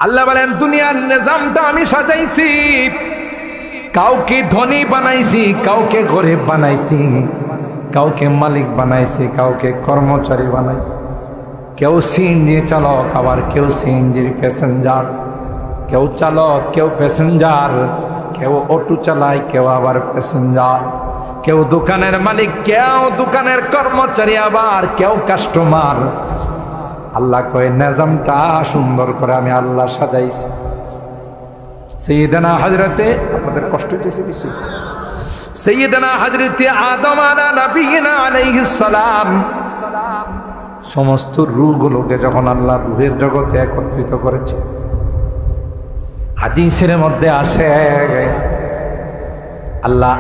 আল্লাহ বলেন দুনিয়ার নিজামটা আমি সাজাইছি, কাউকে ধনী বানাইছি, কাউকে গরিব বানাইছি, কাউকে মালিক বানাইছি, কাউকে কর্মচারী বানাইছি। কেউ সিএনজি চালক, আবার কেউ সিএনজির প্যাসেঞ্জার, কেউ চালক, কেউ প্যাসেঞ্জার, কেউ অটো চালায়, কেউ আবার প্যাসেঞ্জার, কেউ দোকানের মালিক, কেউ দোকানের কর্মচারী, আবার কেউ কাস্টমার। আল্লাহ কয় নিজামটা সুন্দর করে আমি আল্লাহ সাজাইছি। সাইয়েদনা হযরতে, আপনাদের কষ্ট হইতেছে বেশি, সাইয়েদনা হযরতে আদম আলাইহিস সালাম সমস্ত রূহগুলোকে যখন আল্লাহ রূহের জগতে একত্রিত করেছে, হাদিসের মধ্যে আসে আল্লাহ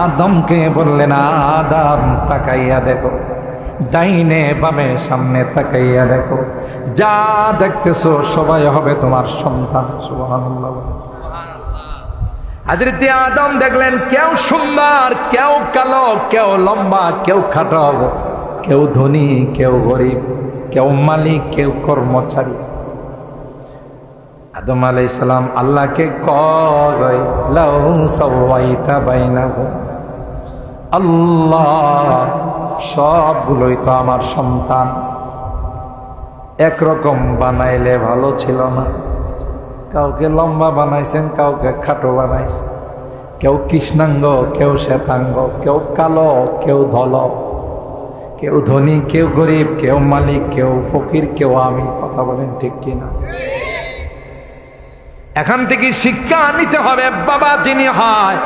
আদমকে বললেন, আদম তাকাইয়া দেখো, ডাইনে বামে সামনে তাকাইয়া দেখো, যা দেখতেছো সবাই হবে তোমার সন্তান। সুবহানাল্লাহ। হযরতে আদম দেখলেন কেউ সুন্দর, কেউ কালো, কেউ লম্বা, কেউ খাটো, কেউ ধনী, কেউ গরিব, কেউ মালিক, কেউ কর্মচারী। আদম আলাইহিস সালাম আল্লাহকে কয়, লাউ সাওয়াইতা বাইনাহুম, আল্লাহ সবগুলোই তো আমার সন্তান, একরকম বানাইলে ভালো ছিল না? কাউকে লম্বা বানাইছেন, কাউকে খাটো বানাইছেন, কেউ কৃষ্ণাঙ্গ, কেউ শ্বেতাঙ্গ, কেউ কালো, কেউ ধলো, কেউ ধনী, কেউ গরিব, কেউ মালিক, কেউ ফকির, কেউ আমি। কথা বলেন ঠিক কিনা? এখান থেকে শিক্ষা নিতে হবে, বাবা যিনি হয়,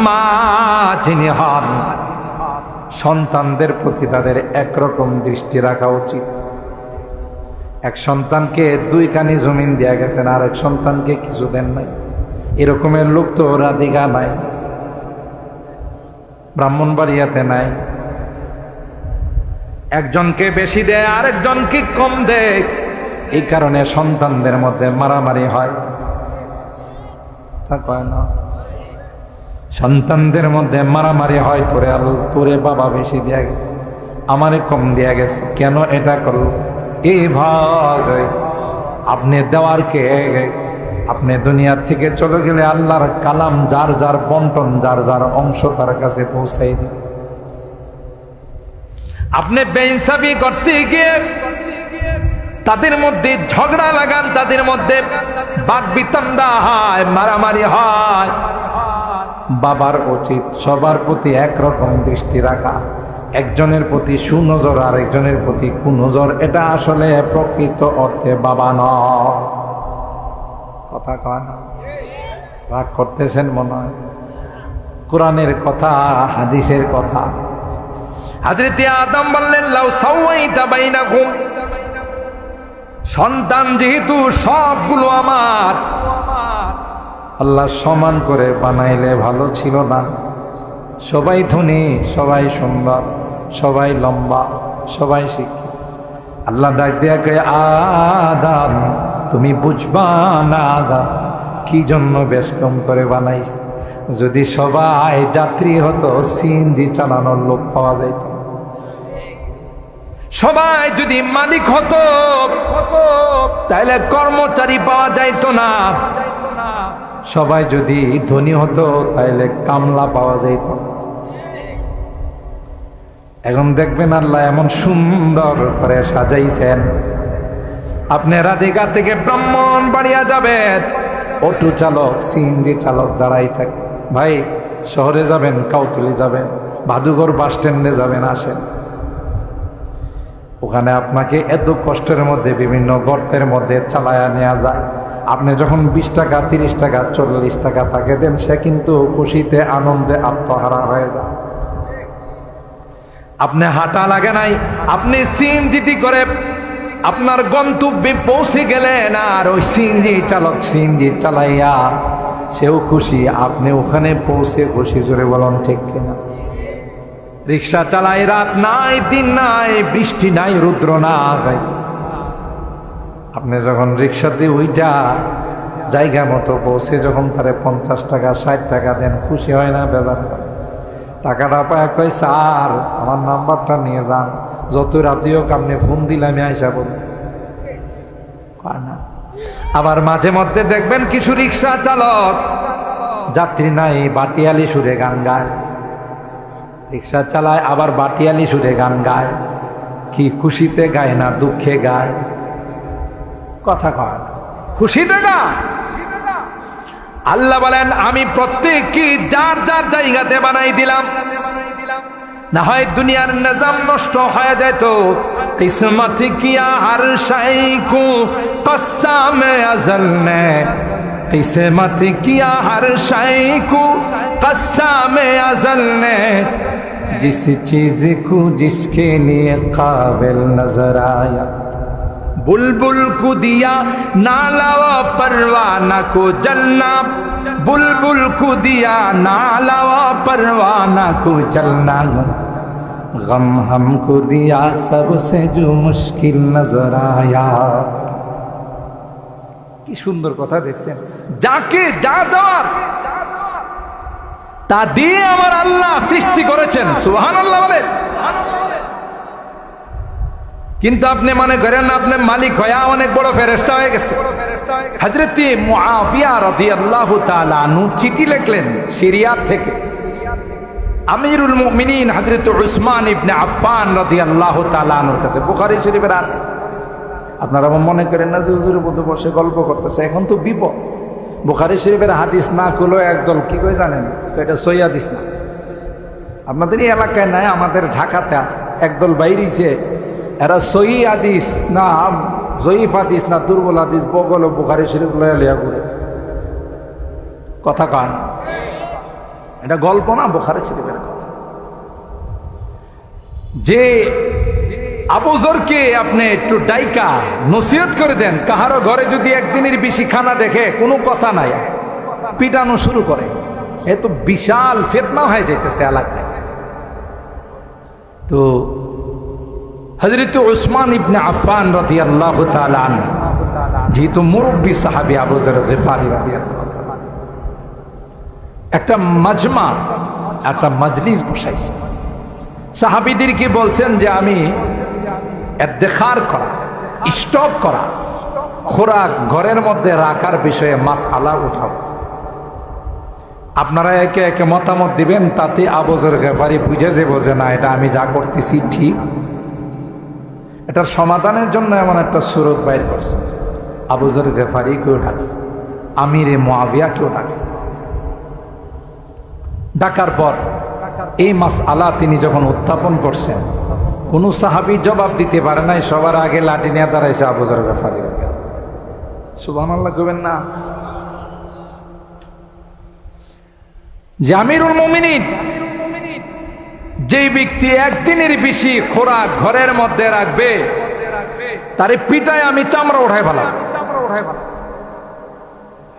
মা যিনি হন, সন্তানদের প্রতি তাদের একরকম দৃষ্টি রাখা উচিত। এক সন্তানকে 2 কানি জমিন দেয়া গেছেন, আর এক সন্তানকে কিছু দেন নাই। এরকমের লোক তো রাধিকা নাই, ব্রাহ্মণবাড়িয়াতে নাই। একজনকে বেশি দেয়, আরেকজনকে কম দেয়। এই কারণে সন্তানদের মধ্যে মারামারি হয়, তা কয় না? সন্তানদের মধ্যে মারামারি হয়, তোরে বাবা বেশি দেয়া গেছে, আমারে কম দেয়া গেছে, কেন এটা করলো? এই ভাগ আপনি দেওয়ার কে? আপনি দুনিয়ার থেকে চলে গেলে আল্লাহর কালাম যার যার বন্টন, যার যার অংশ তার কাছে পৌঁছাই দিন। আপনি বেইনসাফি করতে গিয়ে তাদের মধ্যে ঝগড়া লাগান, তাদের মধ্যে বাকবিতণ্ডা হয়, মারামারি হয়। বাবার উচিত সবার প্রতি একরকম দৃষ্টি রাখা, একজনের প্রতি সুনজর আর একজনের প্রতি কুনজর। এটা আসলে প্রকৃত অর্থে বাবা নয়। কথা কয় না? রাগ করতেছেন মনে হয়? কোরআনের কথা, হাদিসের কথা। হযরতে আদম বললেন, লাউ সাওয়াইতা বাইনাকুম, সন্তান যেহেতু সবগুলো আমার, আল্লাহ সমান করে বানাইলে ভালো ছিল না? সবাই ধনী, সবাই সুন্দর, সবাই লম্বা, সবাই শিক্ষিত। আল্লাহ ডাক দিয়া কয়, আদম তুমি বুঝবা না আদম কি জন্য বেশ কম করে বানাইছে। যদি সবাই যাত্রী হতো, সিএনজি চালানোর লোক পাওয়া যাইত। সবাই যদি মালিক হতো, তাহলে কর্মচারী পাওয়া যাইত না। সবাই যদি ধনী হতো, তাহলে কামলা পাওয়া যাইত। এখন দেখবেন আল্লাহ এমন সুন্দর করে সাজাইছেন, আপনি রাধিকা থেকে ব্রাহ্মণবাড়িয়া যাবেন, অটো চালক, সিএনজি চালক দাঁড়াই থাকে। ভাই শহরে যাবেন, কাউতলি যাবেন, ভাদুঘর বাস স্ট্যান্ডে যাবেন, আসেন। ওখানে আপনাকে এত কষ্টের মধ্যে বিভিন্ন গর্তের মধ্যে চালায়া নেওয়া যায়। আপনি যখন 20 টাকা, 30 টাকা, 40 টাকা তাকে দেন, সে কিন্তু খুশিতে আনন্দে আত্মহারা হয়ে যায়। আপনি হাঁটা লাগে নাই, আপনি সিএনজি করে আপনার গন্তব্যে পৌঁছে গেলেন, আর ওই সিএনজি চালক সিএনজি চালাইয়া সেও খুশি, আপনি ওখানে পৌঁছে খুশি। জোরে বলুন ঠিক কিনা? রিক্সা চালাই, রাত নাই, দিন নাই, বৃষ্টি নাই, রুদ্র নাই, আপনি যখন রিক্সাতে ওইটা জায়গা মতো পৌঁছে যখন তারে 50 টাকা 60 টাকা দেন, খুশি হয় না? বেজার টাকাটা পায় কয়, স্যার আমার নাম্বারটা নিয়ে যান, যত রাতেও আপনি ফোন দিলে আমি আইসা বলি। কয় না? আবার মাঝে মধ্যে দেখবেন কিছু রিক্সা চালক যাত্রী নাই বাটিয়ালি সুরে গান গায়, রিক্সা চালায় আবার বাটিয়ালি সুরে গান গায়। কি খুশিতে গায় না দুঃখে গায়? কথা কয় না, খুশিতে গায়। আল্লাহ বলেন আমি প্রত্যেককে যার যার জায়গাতে বানাই দিলাম, না হয় দুনিয়ার নিজাম নষ্ট হয়ে যেত। কিসমত কিয়া হর শাই কো কসম আজল নে, কিসমত কিয়া হর শাই কো কসম আজল নে, जिस चीज को जिसके लिए काबिल नजर आया। बुलबुल को दिया नाला व परवाना को जलना, बुलबुल को दिया नाला व परवाना को जलना, गम हमको दिया सबसे जो मुश्किल नजर आया। কি সুন্দর কথা দেখছেন, যাকে যা দেওয়ার তা দিয়ে আমার আল্লাহ সৃষ্টি করেছেন। সুবহানাল্লাহ বলেন। কিন্তু আপনি মনে করেন আপনি মালিক হয়ে অনেক বড় ফেরেশতা হয়ে গেছে। হযরত মুআফিয়া রাদিয়াল্লাহু তাআলা আনহু চিঠি লিখলেন সিরিয়া থেকে আমিরুল মুমিনিন হযরত উসমান ইবনে আফফান রাদিয়াল্লাহু তাআলা আনহুর কাছে। বুখারী শরীফের হাদিস। আপনারা মনে করেন না যে হুজুরের মধ্যে বসে গল্প করতেছে, এখন তো বিপদ। বুখারী শরীফের হাদিস না খুলো একদল কি কই জানেন, এটা সহিহ হাদিস না। আপনাদের এই এলাকায় নাই, আমাদের ঢাকাতে আছে একদল বাইরেছে, এরা সহিহ হাদিস না জয়ীফ হাদিস না দুর্বল হাদিস বগল বুখারী শরীফ লয়া লিয়া ঘুরে। কথা কন, এটা গল্প না, বুখারী শরীফের কথা। যে আবু যরকে আপনি একটু ডাইকা নসিহত করে দেন, কাহারো ঘরে যদি একদিনের বেশি খানা দেখে কোনো কথা নাই, পিটানো শুরু করে, এ তো বিশাল ফিতনা হয়ে যাইতেছে এলাকায়। তো হযরত উসমান ইবনে আফফান রাদিয়াল্লাহু তাআলা আনহু যেহেতু মুরব্বী সাহাবী আবু যর গিফারি রাদিয়াল্লাহু তাআলা, একটা মাজমা একটা মজলিস বসাইছে। সাহাবীদেরকে বলছেন যে আমি ইদ্তিখার করা, স্টক করা, খোরাক ঘরের মধ্যে রাখার বিষয়ে মাসআলা উঠাও। আপনারা একে একে মতামত দিবেন, তাতে আবু যর গিফারি বুঝে যাবে যে না এটা আমি যা করতেছি ঠিক। এটার সমাধানের জন্য এমন একটা সুরত বাইর করছে। আবু যর গিফারি কেউ ডাকছে, আমিরে মুআবিয়া কেউ ডাকছে। ডাকার পর এই মাসআলা তিনি যখন উত্থাপন করছেন, কোন সাহাবী জবাব দিতে পারে নাই। সবার আগে লাঠি নিয়ে দাঁড়াইছে আবু যর গিফারি। সুবহানাল্লাহ কইবেন না? যে আমিরুল মুমিনিন, যেই ব্যক্তি একদিনের বেশি খোরাক ঘরের মধ্যে রাখবে তারে পিটায় আমি চামড়া উঠাই ফেলাম।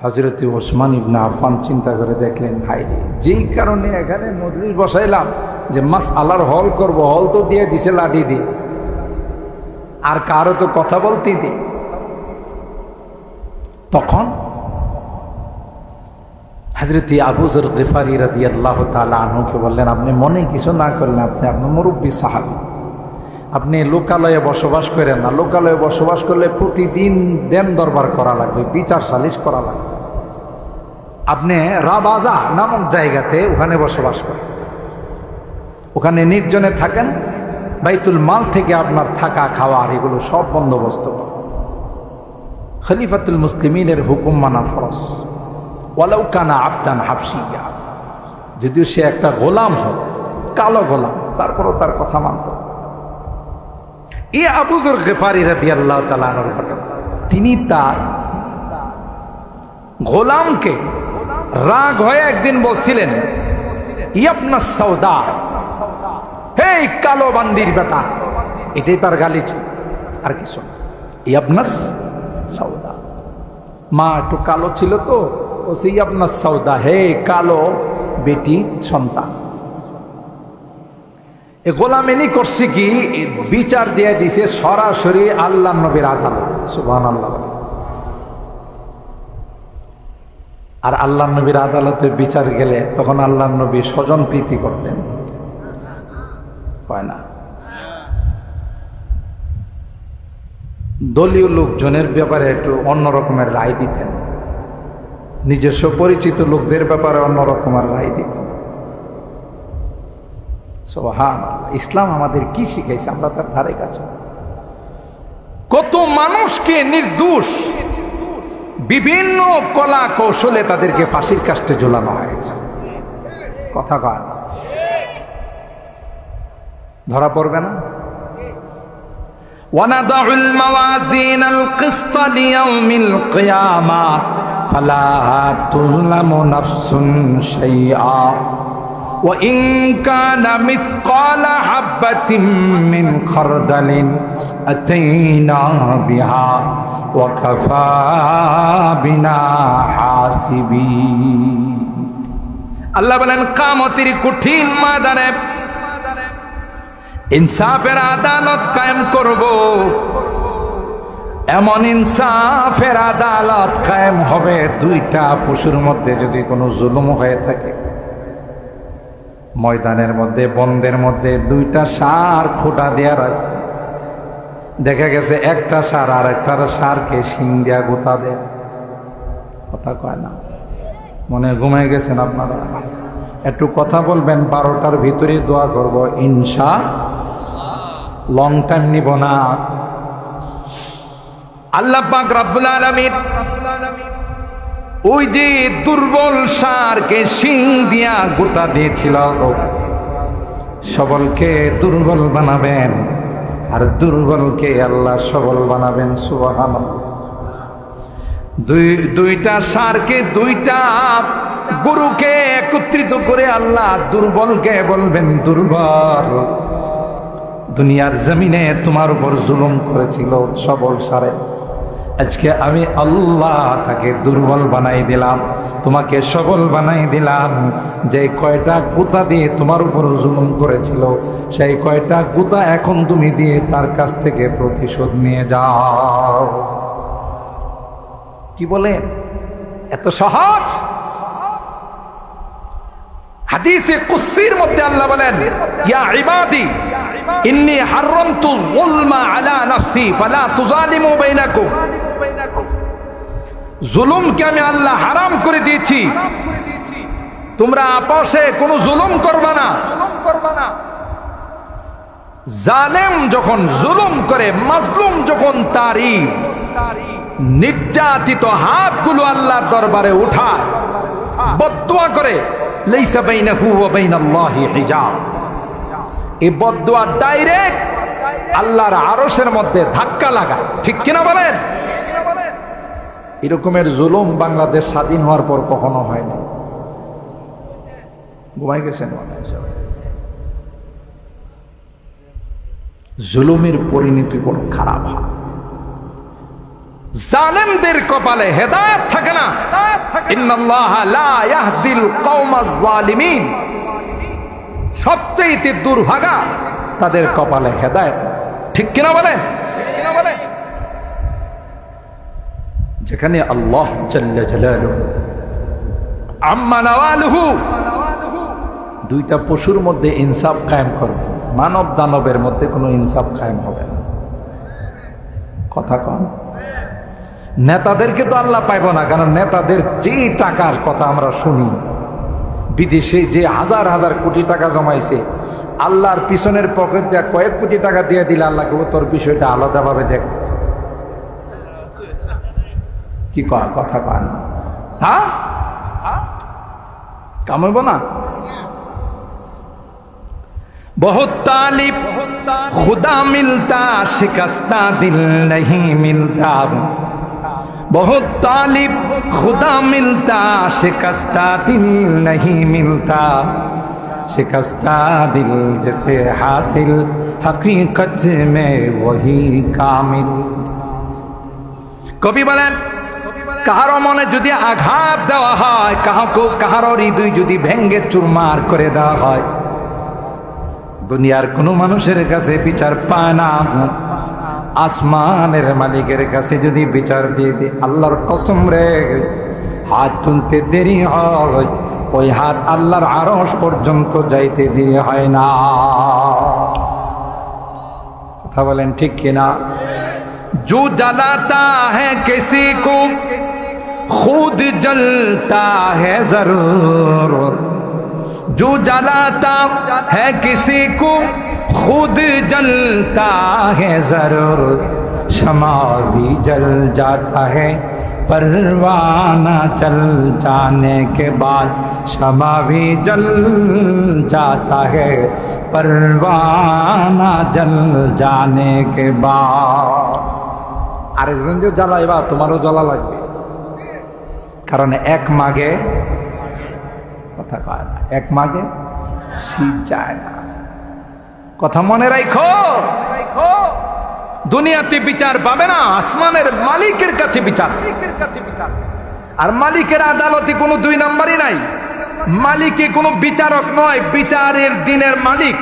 হযরত উসমান ইবনে আফফান চিন্তা করে দেখলেন, হায়রে, যেই কারণে এখানে মজলিস বসাইলাম যে মাসআলার হল করব, হল তো দিয়ে দিছে লাঠি দিয়ে, আর কারো তো কথা বলতেই দিই। তখন হযরত আবু যর গিফারি রাদিয়াল্লাহু তাআলা আনহুকে বললেন, আপনি মনে কিছু না করলেন, আপনি আপনার মুরব্বী সাহাবী, আপনি লোকালয়ে বসবাস করেন না। লোকালয়ে বসবাস করলে প্রতিদিন দেন দরবার করা লাগবে, বিচার সালিশ করা লাগবে। আপনি রাবাজা নামক জায়গাতে ওখানে বসবাস করেন, ওখানে নির্জনে থাকেন, বাইতুল মাল থেকে আপনার থাকা খাওয়ার এগুলো সব বন্দোবস্ত করেন। খলিফাতুল মুসলিমিনের হুকুম মানা ফরজ, ওয়ালাউ কানা আবদান হাবশিয়া, যদিও সে একটা গোলাম হয়, কালো গোলাম, তারপরও তার কথা মানত। এই আবু যর গিফারি রাদিয়াল্লাহু তাআলা আনহুর ঘটনা, তিনি তার গোলামকে রাগ হয়ে একদিন বলছিলেন, ইয়াবনাস সাউদা, হে কালো বান্দির বেটা, এটাই তার গালি ছিল, আর কিছু না। ইয়াবনাস সাউদা, মা একটু কালো ছিল তো, ও সেই ইয়াবনাস সাউদা, হে কালো বেটি সন্তান। এ গোলামেনি করছে কি, বিচার দিয়ে দিছে সরাসরি আল্লাহ নবীর আদালত। সুবহানাল্লাহ। আর আল্লাহ নবীর আদালতে বিচার গেলে তখন আল্লাহ নবী স্বজন প্রীতি করতেন, হয় না? দলীয় লোকজনের ব্যাপারে একটু অন্য রকমের রায় দিতেন, নিজস্ব পরিচিত লোকদের ব্যাপারে অন্য রকমের রায় দিতেন। সুবহানাল্লাহ, ইসলাম আমাদের কি শিখাইছে আমরা তার ধারে কাছে। কত মানুষকে নির্দোষ বিভিন্ন কলা কৌশলে তাদেরকে ফাঁসির কাস্টে ঝুলানো হয়েছে। কথা কয় না, ধরা পড়বে না? وَنَضَعُ الْمَوَازِينَ الْقِسْطَ لِيَوْمِ الْقِيَامَةِ فَلَا تُظْلَمُ نَفْسٌ شَيْئًا وَإِنْ كَانَ مِثْقَالَ حَبَّةٍ مِّنْ خَرْدَلٍ أَتَيْنَا بِهَا وَكَفَى بِنَا حَاسِبِينَ। আল্লাহ বলেন কিয়ামতের কঠিন ময়দানে ইনসাফের আদালত কায়েম করব। এমন ইনসাফের আদালত কায়েম হবে, দুইটা পশুর মধ্যে যদি কোনো জুলুম হয়ে থাকে, ময়দানের মধ্যে বন্দের মধ্যে দুইটা ষাঁড় খোঁটা দেওয়া আছে, দেখা গেছে একটা ষাঁড় আর একটা ষাঁড়কে শিং দিয়া গোতা দেয়। কথা কয় না, মনে ঘুমায় গেছেন আপনারা? একটু কথা বলবেন, 12টার ভিতরে দোয়া করব ইনশা, লং টাইম নিব না। আল্লাহ পাক রব্বুল আলামিন ওই যে দুর্বল ষাঁড়কে শিং দিয়া গোতা দিয়েছিল, সবলকে দুর্বল বানাবেন আর দুর্বলকে আল্লাহ সবল বানাবেন। সুবহানাল্লাহ। দুইটা ষাঁড়কে, দুইটা গরুকে একত্রিত করে আল্লাহ দুর্বলকে বলবেন, দুর্বল, দুনিয়ার জমিনে তোমার উপর জুলুম করেছিল সবল ষাঁড়ে, আজকে আমি আল্লাহ তাকে দুর্বল বানাই দিলাম, তোমাকে সবল বানাই দিলাম। যে কয়টা গুতা দিয়ে তোমার উপর জুলুম করেছিল, সেই কয়টা গুতা এখন তুমি দিয়ে তার কাছ থেকে প্রতিশোধ নিয়ে যাও। কি বলেন? এত সহজ? হাদিসে কুদসির মধ্যে আল্লাহ বলেন, ইয়া ইবাদি ইন্নী হারামতু যুলমা আলা নাফসি ফালা তুযালিমু বাইনাকুম। জুলুমকে আমি আল্লাহ হারাম করে দিয়েছি, তোমরা আপসে কোনো জুলুম করবা না। জালেম যখন জুলুম করে, মাজলুম যখন তারই নির্যাতিত হাতগুলো আল্লাহর দরবারে উঠায়, বদদুয়া করে, লাইসা বাইনাহু ওয়া বাইনাল্লাহি হিজাব, এই বদদুয়া ডাইরেক্ট আল্লাহর আরশের মধ্যে ধাক্কা লাগায়। ঠিক কিনা বলেন? এরকমের জুলুম বাংলাদেশ স্বাধীন হওয়ার পর কখনো হয় না। ঘুমাই গেছেন? জুলুমের পরিণতি বড় খারাপ হয়। জালেমদের কপালে হেদায়েত থাকে না। ইন্নাল্লাহা লা ইয়াহদিল কওমাজ যালিমিন, সবচেয়ে দুর্ভাগা তাদের কপালে হেদায়েত। ঠিক কিনা বলেন? যেখানে আল্লাহ জাল্লা জালালুহু আম্মা নাওয়ালুহু, দুইটা পশুর মধ্যে ইনসাফ কায়েম করবে, মানব দানবের মধ্যে কোনো ইনসাফ কায়েম হবে না। কথা কন। নেতাদেরকে তো আল্লাহ পাইব না, কারণ নেতাদের যে টাকার কথা আমরা শুনি, বিদেশে যে হাজার হাজার কোটি টাকা জমাইছে, আল্লাহর পিছনের পকেট দেয়া কয়েক কোটি টাকা দিয়ে দিলে আল্লাহকে তোর বিষয়টা আলাদাভাবে দেখ। কি কয়? কথা কয় না? হ্যাঁ, কামাইব না। বহুত তালিব খুদা মিলতা, শিকস্তা দিল नहीं मिलता, बहुत तालिब खुदा मिलता, शिकस्ता दिल नहीं मिलता, शिकस्ता दिल जैसे हासिल हकीकत में वही कामिल। কবি বলেন, কাহারো মনে যদি আঘাত দেওয়া হয়, কাহারো হৃদয় যদি ভেঙ্গে চুরমার করে দেওয়া হয়, দুনিয়ার কোন মানুষের কাছে বিচার পায় না, আসমানের মালিকের কাছে যদি বিচার দিয়ে দিই, আল্লাহর কসম রে, হাত তুলতে দেরি হয়, ওই হাত আল্লাহর আরশ পর্যন্ত যাইতে দেরি হয় না। কথা বলেন ঠিক কিনা? जो जलाता है किसी को खुद जलता है जरूर, जो जलाता है किसी को खुद जलता है जरूर, शमा भी जल जाता है परवाना जल जाने के बाद, शमा भी जल जाता है परवाना जल जाने के बाद। আরেকজন যে জ্বালাইবা তোমারও জ্বালা লাগবে, কারণ এক মাগে কথা কয় না, এক মাগে শীত যায় না। কথা মনে রাখো, দুনিয়াতে বিচার পাবে না, আসমানের মালিকের কাছে বিচার। আর মালিকের আদালতে কোনো দুই নাম্বারই নাই। মালিকে কোনো বিচারক নয়, বিচারের দিনের মালিক।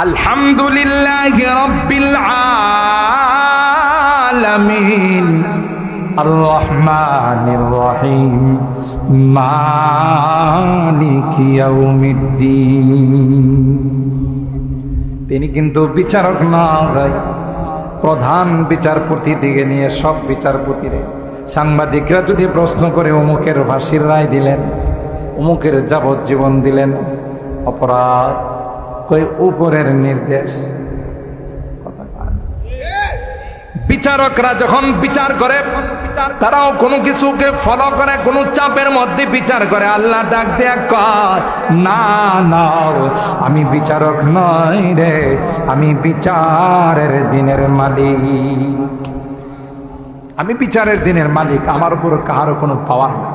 আলহামদুলিল্লাহি রাব্বিল আলামিন আর রহমানির রহিম মালিকি ইয়াউমিদ্দিন। তিনি কিন্তু বিচারক নয়, প্রধান বিচারপতি দিকে নিয়ে সব বিচারপতিরে। সাংবাদিকরা যদি প্রশ্ন করে অমুকের ফাঁসির রায় দিলেন, অমুকের যাবজ্জীবন দিলেন, অপরাধ কই উপরের নির্দেশ। বিচারকরা যখন বিচার করে তারাও কোনো কিছুকে ফলো করে, কোনো চাপের মধ্যে বিচার করে। আল্লাহ ডাক দেয়া কয়, না না আমি বিচারক নই রে, আমি বিচারের দিনের মালিক, আমি বিচারের দিনের মালিক। আমার উপর কারো কোনো পাওয়ার নাই,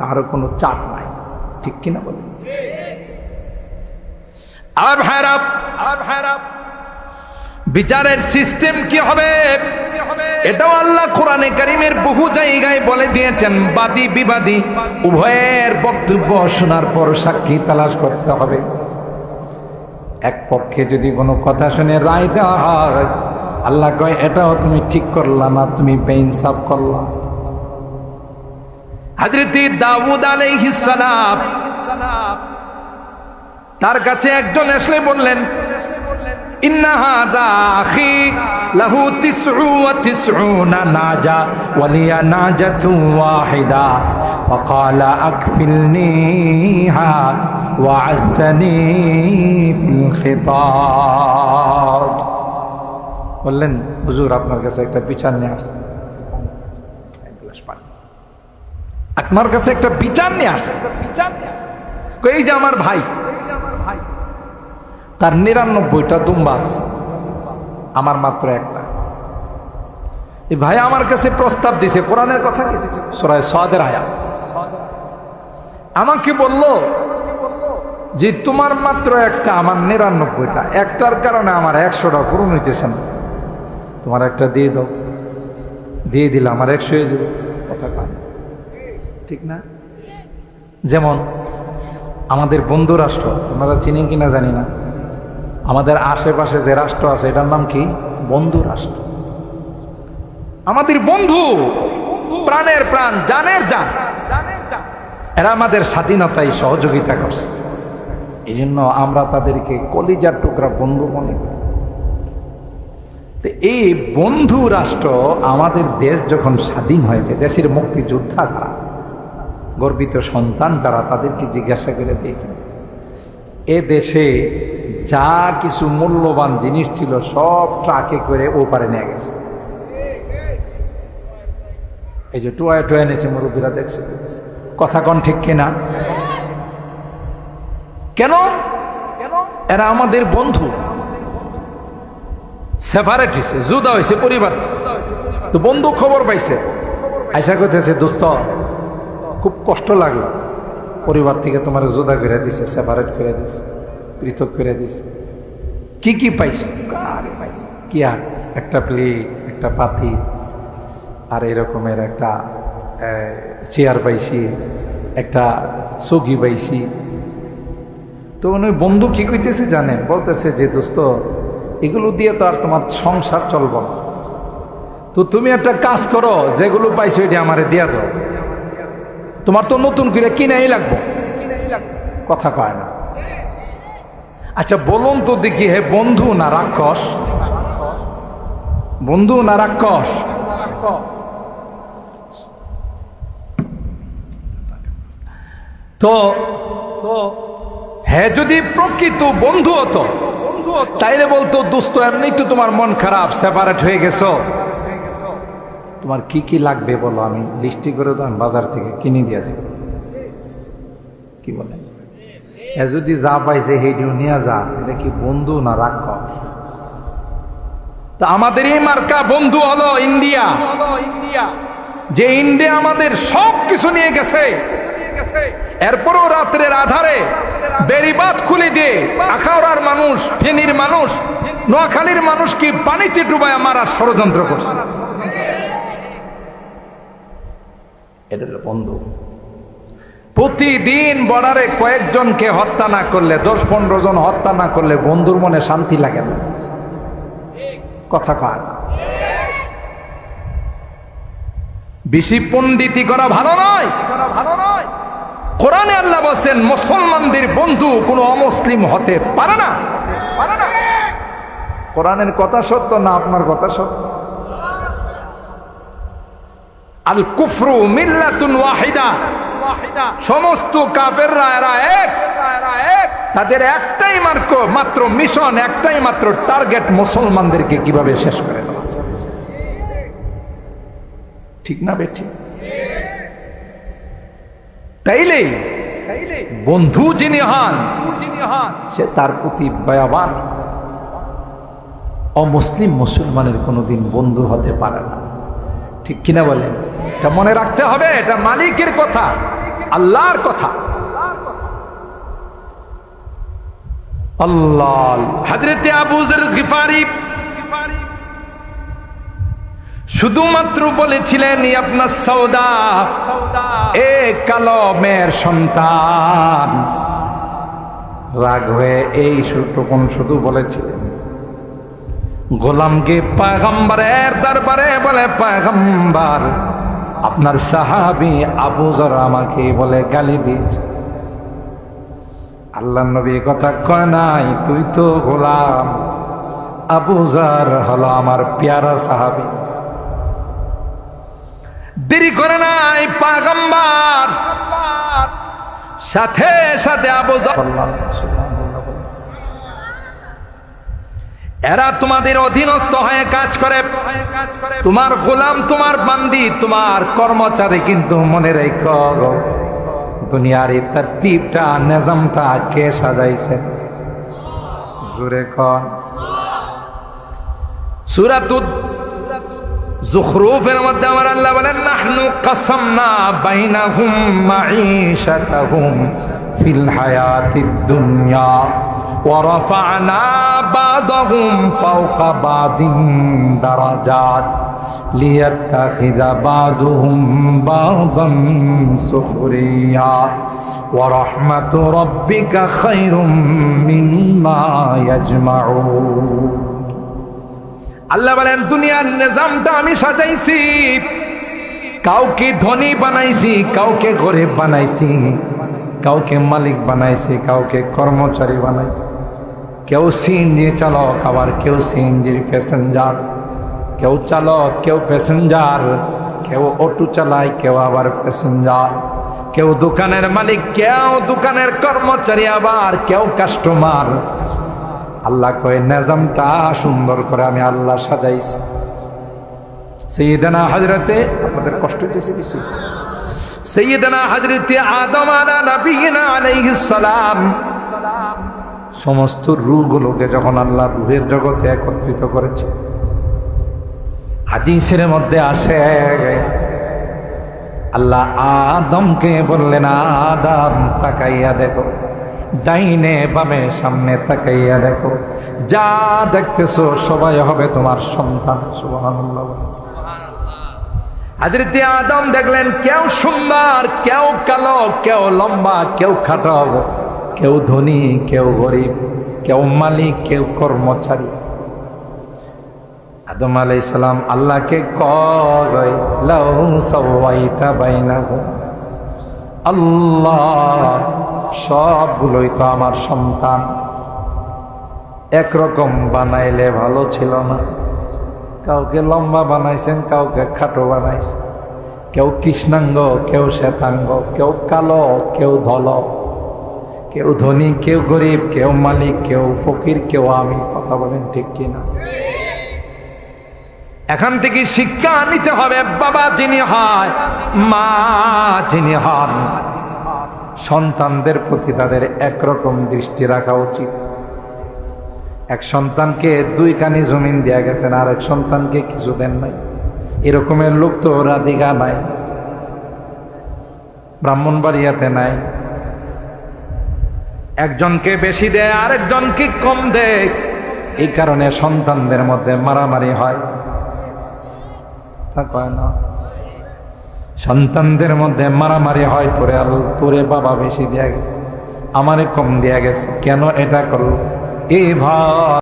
কারো কোনো চাপ নাই। ঠিক কিনা বলি? আর ভাইরা, বিচারের সিস্টেম কি হবে এটাও আল্লাহ কোরআনে কারীমের বহু জায়গায় বলে দিয়েছেন। বাদী বিবাদী উভয়ের বক্তব্য শোনার পর সাক্ষী তালাশ করতে হবে। এক পক্ষে যদি কোনো কথা শুনে রায় দেওয়া হয়, আল্লাহ কয় এটাও তুমি ঠিক করলা না, তুমি বেইনসাফ করলা। হযরত দাউদ আলাইহিস সালাম, তার কাছে একজন এসে বললেন, ইন্না হাযা আখি লাহু 99 নাজা ওয়া লিয়া নাজাতুন ওয়াহিদা ফাকালা আকফিলনিহা ওয়া আযানি ফিল খিতাব। বললেন, হুজুর আপনার কাছে একটা বিচার নিয়ে আসছে, এক গ্লাস পানি, আপনার কাছে একটা বিচার নিয়ে আসছে। এই যে আমার ভাই, তার 99টা দুম্বাস, আমার মাত্র একটা। এই ভাই আমার কাছে প্রস্তাব দিছে, কোরআনের কথা কি দিছে, সূরা সাদের আয়াত। আমাকে বলল যে তোমার মাত্র একটা, আমার 99টা, একটার কারণে আমার 100টা পূরণ হইতেছে না, তোমার একটা দিয়ে দাও। দিয়ে দিলে আমার 100 হয়ে যাবে। কথা কয় ঠিক না? যেমন আমাদের বন্ধু রাষ্ট্র, আপনারা চিনেন কিনা জানি না, আমাদের আশেপাশে যে রাষ্ট্র আছে এটার নাম কি? বন্ধু রাষ্ট্র। আমাদের বন্ধু, প্রাণের প্রাণ, জানের জান, এরা আমাদের স্বাধীনতায় সহযোগিতা করছে। এই জন্য আমরা তাদেরকে কলিজার টুকরা বন্ধু মনে করি। তো এই বন্ধু রাষ্ট্র, আমাদের দেশ যখন স্বাধীন হয়েছে, দেশের মুক্তিযোদ্ধা যারা, গর্বিত সন্তান যারা, তাদেরকে জিজ্ঞাসা করে দেখেন, এ দেশে যা কিছু মূল্যবান জিনিস ছিল সব ট্রাকে করে ওপারে নিয়ে গেছে। এই যে টুয়া টুয়া এনেছে, মুরব্বীরা দেখছে। কথা কন ঠিক কিনা? কেন? এরা আমাদের বন্ধু। সেপারেট হয়েছে, জুদা হয়েছে পরিবার। তো বন্ধু খবর পাইছে, আয়সা করতেছে, দোস্ত খুব কষ্ট লাগলো, পরিবার থেকে তোমার জুদা করে দিছে, সেপারেট করে দিছে, পৃথক করে দিছে। কি কি পাইছে? কি আর একটা প্লেট, একটা পাতি, আর এরকমের একটা চেয়ার পাইছি, একটা চৌকি পাইছি। তো ওই বন্ধু কি কইতেছে জানেন? বলতেছে যে দোস্ত, এগুলো দিয়ে তো আর তোমার সংসার চলব না, তো তুমি একটা কাজ করো, যেগুলো পাইছো এটা আমারে দিয়া দাও, তোমার তো নতুন করে কিনাই লাগবো। কথা কয় না। আচ্ছা বলুন তো দেখি, হে বন্ধু না রাক্ষস? বন্ধু না রাক্ষস? তো হ্যাঁ, যদি প্রকৃত বন্ধু হতো তাইলে বলতো দোস্ত এমনি তো তোমার মন খারাপ, সেপারেট হয়ে গেছো, তোমার কি কি লাগবে বলো, আমি লিস্টি করে তো আমি বাজার থেকে কিনে দিয়ে যাবো। কি বলে? এ যদি যা পাইছে সেইটিও নিয়ে যা, এটা কি বন্ধু না রাক্ষস? তা আমাদের এই মার্কা বন্ধু হলো ইন্ডিয়া, যে ইন্ডিয়া আমাদের সব কিছু নিয়ে গেছে। এরপরও রাত্রের আধারে বেড়িবাঁধ খুলে দিয়ে আখাউড়ার মানুষ, ফেনীর মানুষ, নোয়াখালীর মানুষ কি পানিতে ডুবায় মারার ষড়যন্ত্র করছে। এটা হলো বন্ধু। প্রতিদিন বর্ডারে কয়েকজনকে হত্যা না করলে, 10-15 জন হত্যা না করলে বন্ধুর মনে শান্তি লাগে না। কথা কয় বেশি পণ্ডিতি করা ভালো নয়। কোরআনে আল্লাহ বলেন মুসলমানদের বন্ধু কোনো অমুসলিম হতে পারে না। কোরআনের কথা সত্য না আপনার কথা সত্য? আল কুফরু মিল্লাতুন ওয়াহিদা, সমস্ত কাফেররা এরা এক, তাদের একটাই মাত্র মিশন, একটাই মাত্র টার্গেট, মুসলমানদেরকে কিভাবে শেষ করে দেওয়া। ঠিক না বেঠি? তাইলে বন্ধু যিনি হন সে তার প্রতি দয়াবান। অমুসলিম মুসলমানের কোনোদিন বন্ধু হতে পারে না। ঠিক কিনা বলেন? এটা মনে রাখতে হবে। এটা মালিকের কথা, আল্লাহর কথা। আল্লাহ হযরতে আবু যর গিফারি শুধুমাত্র বলেছিলেন ইবনে সৌদা, এ কালো মেয়ের সন্তান। রাগ হয়ে এই সুটুকুন শুধু বলেছিলেন। গোলামকে পয়গম্বরের দরবারে বলে, পয়গম্বর আপনার সাহাবী আবু যর আমাকে বলে গালি দিয়েছে। আল্লাহর নবী কথা কয় নাই, তুই তো গোলাম, আবু যর হলো আমার প্যারা সাহাবী। দেরি করে নাই পয়গম্বর সাথে সাথে আবু যর, এরা তোমাদের অধীনস্থ হয়ে কাজ করে, তোমার গোলাম, তোমার বান্দি, তোমার কর্মচারী। কিন্তু মনে রেখো দুনিয়ার এই তরতিবটা, নিজামটা কে সাজাইছে? জোরে কোন? সূরাতুল যুখরুফের মধ্যে আমার আল্লাহ বলেন, নাহনু কাসামনা বাইনাহুম মাঈশাতাহুম ফিল হায়াতিদ দুনিয়া ওয়া রাফা'না বা'দাহুম ফাওকা বা'দিন দারাজাত লিয়াত্তাখিযা বা'দুহুম বা'দান সুখরিয়া ওয়া রাহমাতু রাব্বিকা খায়রুম মিম্মা ইয়াজমাউন। আল্লাহ বলেন দুনিয়ার নিজামটা আমি সাজাইছি, কাউকে ধনী বানাইছি, কাউকে গরিব বানাইছি, কাউকে মালিক বানাইছি, কাউকে কর্মচারী বানাইছি। কেউ সিএনজি চালক, আবার কেউ সিএনজির প্যাসেঞ্জার, কেউ চালক, কেউ প্যাসেঞ্জার, কেউ অটো চালায়, কেউ আবার প্যাসেঞ্জার, কেউ দোকানের মালিক, কেউ দোকানের কর্মচারী, আবার কেউ কাস্টমার। আল্লাহ কয় নিজামটা সুন্দর করে আমি আল্লাহ সাজাইছি। সাইয়েদনা হযরতে, আপনাদের কষ্ট হইতেছে কিছু, সাইয়েদনা হযরতে আদম আলা নবিয়িনা আলাইহিস সালাম সমস্ত রূহগুলোকে যখন আল্লাহ রূহের জগতে একত্রিত করেছে, হাদিসের মধ্যে আসে আল্লাহ আদমকে বললেন, আদম তাকাইয়া দেখো, ডাইনে বামে সামনে তাকাইয়া দেখো, যা দেখতেছো সবাই হবে তোমার সন্তান। সুবহানাল্লাহ। হযরত আদম দেখলেন কেউ সুন্দর, কেউ কালো, কেউ লম্বা, কেউ খাটো, কেউ ধনী, কেউ গরিব, কেউ মালিক, কেউ কর্মচারী। আদম আলাইহিস সালাম আল্লাহকে কয়, লাউ সাওয়াইতা বাইনাহুম, আল্লাহ সবগুলোই তো আমার সন্তান, একরকম বানাইলে ভালো ছিল না? কাউকে লম্বা বানাইছেন, কাউকে খাটো বানাইছেন, কেউ কৃষ্ণাঙ্গ, কেউ শ্বেতাঙ্গ, কেউ কালো, কেউ ধল, কেউ ধনী, কেউ গরিব, কেউ মালিক, কেউ ফকির, কেউ আমি। কথা বলেন ঠিক কিনা? এখান থেকে শিক্ষা নিতে হবে, বাবা যিনি হয়, মা যিনি হন, সন্তানদের প্রতি তাদের একরকম দৃষ্টি রাখা উচিত। এক সন্তানকে 2 কানি জমিন দেয়া গেছেন, আর এক সন্তানকে কিছু দেন নাই। এরকমের লোক তো রাধিকা নাই, ব্রাহ্মণবাড়িয়াতে নাই। একজনকে বেশি দেয়, আরেকজনকে কম দেয়। এই কারণে সন্তানদের মধ্যে মারামারি হয়, তা কয় না? সন্তানদের মধ্যে মারামারি হয়, তোরে বাবা বেশি দেয়া গেছে, আমারে কম দেয়া গেছে, কেন এটা করলো? এই ভাই